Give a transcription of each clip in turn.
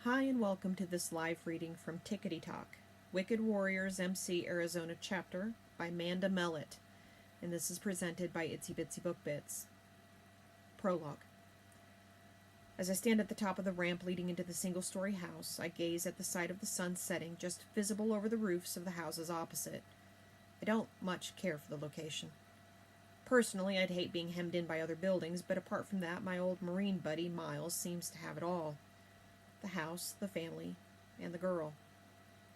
Hi and welcome to this live reading from Tickety Tock, Wicked Warriors MC Arizona Chapter by Manda Mellett, and this is presented by Itsy Bitsy Book Bits. Prologue. As I stand at the top of the ramp leading into the single-story house, I gaze at the sight of the sun setting just visible over the roofs of the houses opposite. I don't much care for the location. Personally, I'd hate being hemmed in by other buildings, but apart from that, my old Marine buddy Miles seems to have it all. The house, the family, and the girl.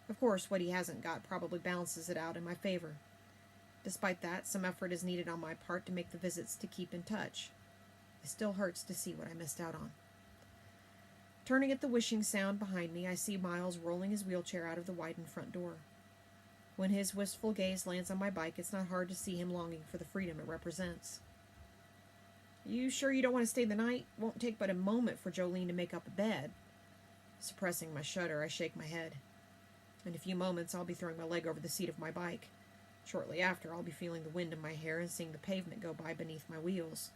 Of course, what he hasn't got probably balances it out in my favor. Despite that, some effort is needed on my part to make the visits to keep in touch. It still hurts to see what I missed out on. Turning at the wishing sound behind me, I see Miles rolling his wheelchair out of the widened front door. When his wistful gaze lands on my bike, it's not hard to see him longing for the freedom it represents. You sure you don't want to stay the night? Won't take but a moment for Jolene to make up a bed. Suppressing my shudder, I shake my head. In a few moments, I'll be throwing my leg over the seat of my bike. Shortly after, I'll be feeling the wind in my hair and seeing the pavement go by beneath my wheels.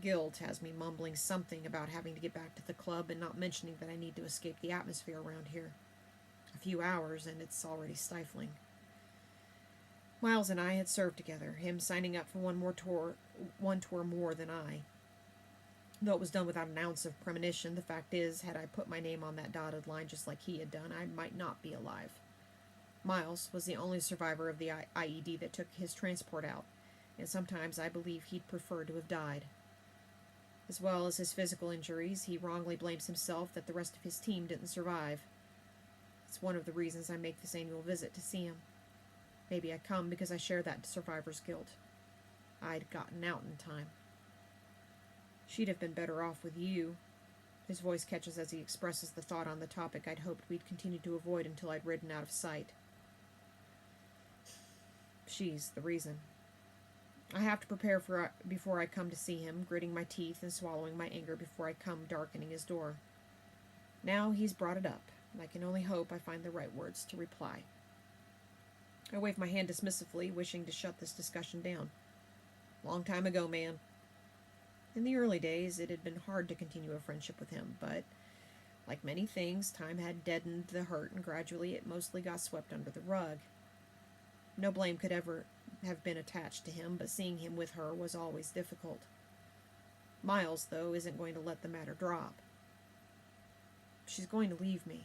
Guilt has me mumbling something about having to get back to the club and not mentioning that I need to escape the atmosphere around here. A few hours, and it's already stifling. Miles and I had served together, him signing up for one tour more than I. Though it was done without an ounce of premonition, the fact is, had I put my name on that dotted line just like he had done, I might not be alive. Miles was the only survivor of the IED that took his transport out, and sometimes I believe he'd prefer to have died. As well as his physical injuries, he wrongly blames himself that the rest of his team didn't survive. It's one of the reasons I make this annual visit to see him. Maybe I come because I share that survivor's guilt. I'd gotten out in time. She'd have been better off with you. His voice catches as he expresses the thought on the topic I'd hoped we'd continue to avoid until I'd ridden out of sight. She's the reason. I have to prepare before I come to see him, gritting my teeth and swallowing my anger before I come darkening his door. Now he's brought it up, and I can only hope I find the right words to reply. I wave my hand dismissively, wishing to shut this discussion down. Long time ago, man. In the early days, it had been hard to continue a friendship with him, but, like many things, time had deadened the hurt, and gradually it mostly got swept under the rug. No blame could ever have been attached to him, but seeing him with her was always difficult. Miles, though, isn't going to let the matter drop. She's going to leave me.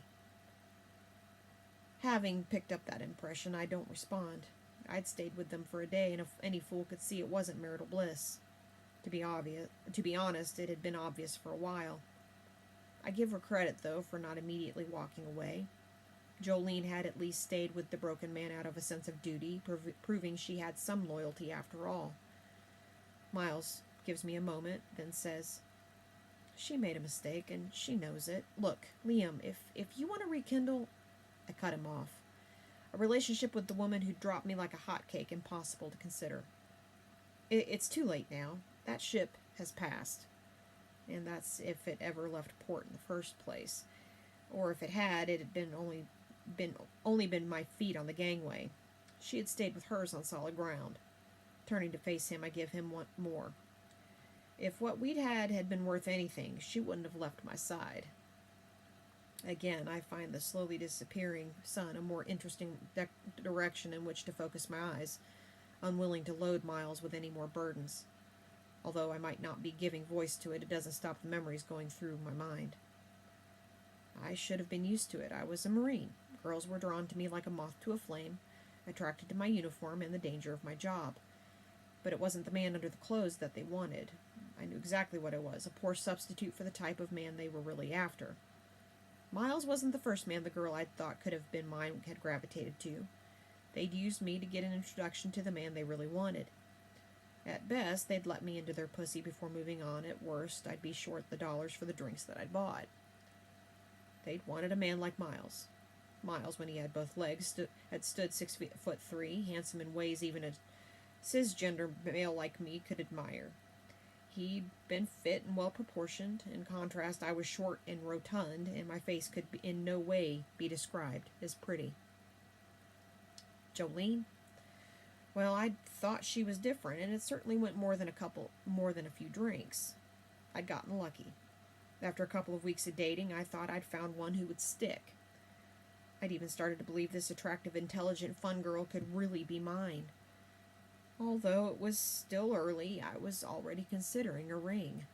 Having picked up that impression, I don't respond. I'd stayed with them for a day, and if any fool could see it wasn't marital bliss. To be honest, it had been obvious for a while. I give her credit, though, for not immediately walking away. Jolene had at least stayed with the broken man out of a sense of duty, proving she had some loyalty after all. Miles gives me a moment, then says, "She made a mistake, and she knows it. Look, Liam, if you want to rekindle..." I cut him off. "A relationship with the woman who dropped me like a hotcake impossible to consider. It's too late now. That ship has passed. And that's if it ever left port in the first place. Or if it had, it had only been my feet on the gangway. She had stayed with hers on solid ground." Turning to face him, I give him one more. "If what we'd had been worth anything, she wouldn't have left my side." Again, I find the slowly disappearing sun a more interesting direction in which to focus my eyes, unwilling to load Miles with any more burdens. Although I might not be giving voice to it, it doesn't stop the memories going through my mind. I should have been used to it. I was a Marine. Girls were drawn to me like a moth to a flame, attracted to my uniform and the danger of my job. But it wasn't the man under the clothes that they wanted. I knew exactly what I was, a poor substitute for the type of man they were really after. Miles wasn't the first man the girl I'd thought could have been mine had gravitated to. They'd used me to get an introduction to the man they really wanted. At best, they'd let me into their pussy before moving on. At worst, I'd be short the dollars for the drinks that I'd bought. They'd wanted a man like Miles. Miles, when he had both legs, had stood 6'3", handsome in ways even a cisgender male like me could admire. He'd been fit and well-proportioned. In contrast, I was short and rotund, and my face could in no way be described as pretty. Jolene? Well, I thought she was different, and it certainly went more than a few drinks. I'd gotten lucky. After a couple of weeks of dating, I thought I'd found one who would stick. I'd even started to believe this attractive, intelligent, fun girl could really be mine. Although it was still early, I was already considering a ring.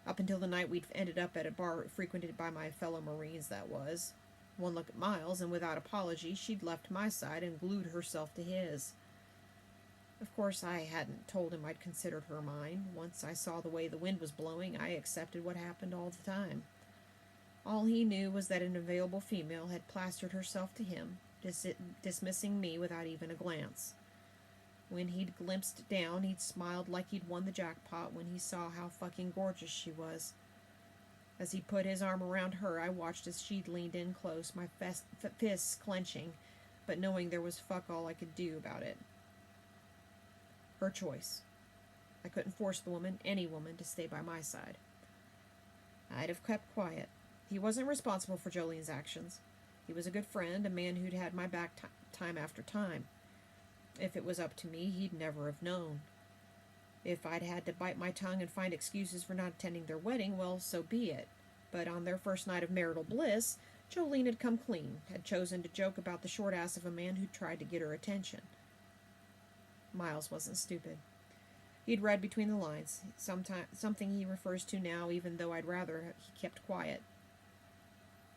Up until the night we'd ended up at a bar frequented by my fellow Marines, that was. One look at Miles, and without apology, she'd left my side and glued herself to his. Of course, I hadn't told him I'd considered her mine. Once I saw the way the wind was blowing, I accepted what happened all the time. All he knew was that an available female had plastered herself to him, dismissing me without even a glance. When he'd glimpsed down, he'd smiled like he'd won the jackpot when he saw how fucking gorgeous she was. As he put his arm around her, I watched as she leaned in close, my fists clenching, but knowing there was fuck all I could do about it. Her choice. I couldn't force the woman, any woman, to stay by my side. I'd have kept quiet. He wasn't responsible for Jolene's actions. He was a good friend, a man who'd had my back time after time. If it was up to me, he'd never have known. If I'd had to bite my tongue and find excuses for not attending their wedding, well, so be it. But on their first night of marital bliss, Jolene had come clean, had chosen to joke about the short ass of a man who'd tried to get her attention. Miles wasn't stupid. He'd read between the lines, something he refers to now, even though I'd rather he kept quiet.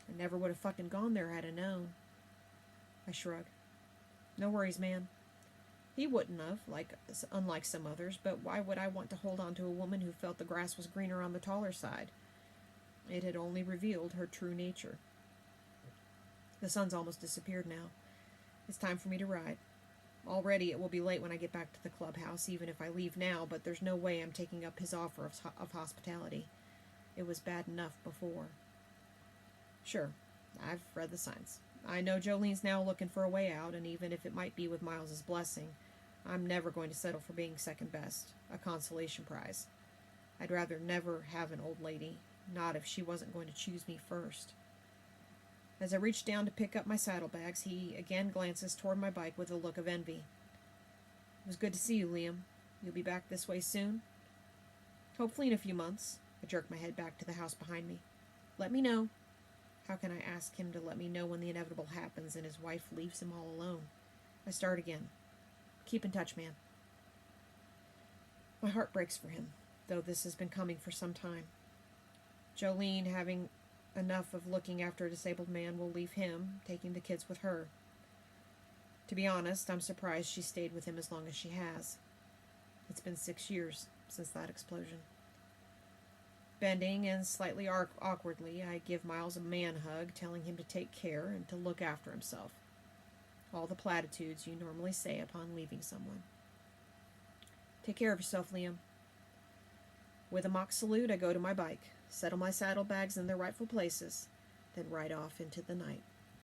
I never would have fucking gone there had I known. I shrugged. No worries, man. He wouldn't have, unlike some others, but why would I want to hold on to a woman who felt the grass was greener on the taller side? It had only revealed her true nature. The sun's almost disappeared now. It's time for me to ride. Already it will be late when I get back to the clubhouse, even if I leave now, but there's no way I'm taking up his offer of hospitality. It was bad enough before. Sure, I've read the signs. I know Jolene's now looking for a way out, and even if it might be with Miles's blessing, I'm never going to settle for being second best, a consolation prize. I'd rather never have an old lady, not if she wasn't going to choose me first. As I reached down to pick up my saddlebags, he again glances toward my bike with a look of envy. It was good to see you, Liam. You'll be back this way soon? Hopefully in a few months. I jerked my head back to the house behind me. Let me know. How can I ask him to let me know when the inevitable happens and his wife leaves him all alone? I start again. Keep in touch, man. My heart breaks for him, though this has been coming for some time. Jolene, having enough of looking after a disabled man, will leave him, taking the kids with her. To be honest, I'm surprised she stayed with him as long as she has. It's been 6 years since that explosion. Bending and slightly awkwardly, I give Miles a man hug, telling him to take care and to look after himself. All the platitudes you normally say upon leaving someone. Take care of yourself, Liam. With a mock salute, I go to my bike, settle my saddlebags in their rightful places, then ride off into the night.